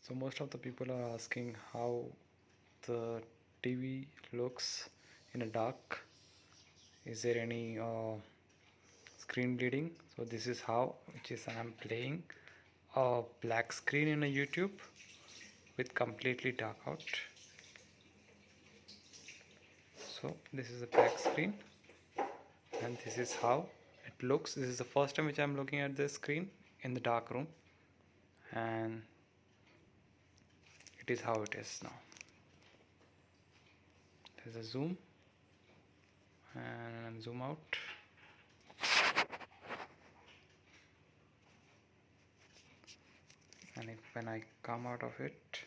So most of the people are asking how the TV looks in a dark. Is there any screen bleeding? So this is how, which is I'm playing a black screen in a YouTube with completely dark out. So this is a black screen and this is how it looks. This is the first time which I'm looking at this screen in the dark room, and it is how it is now. There's a zoom and zoom out. And when I come out of it,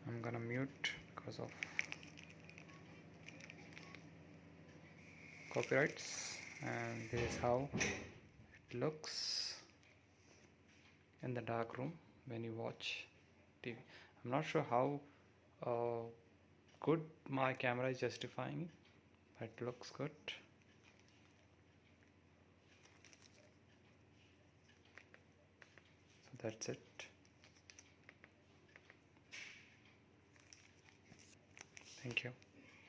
I'm gonna mute because of copyrights, and this is how it looks in the dark room when you watch TV. I'm not sure how good my camera is justifying it, but it looks good. So that's it. Thank you.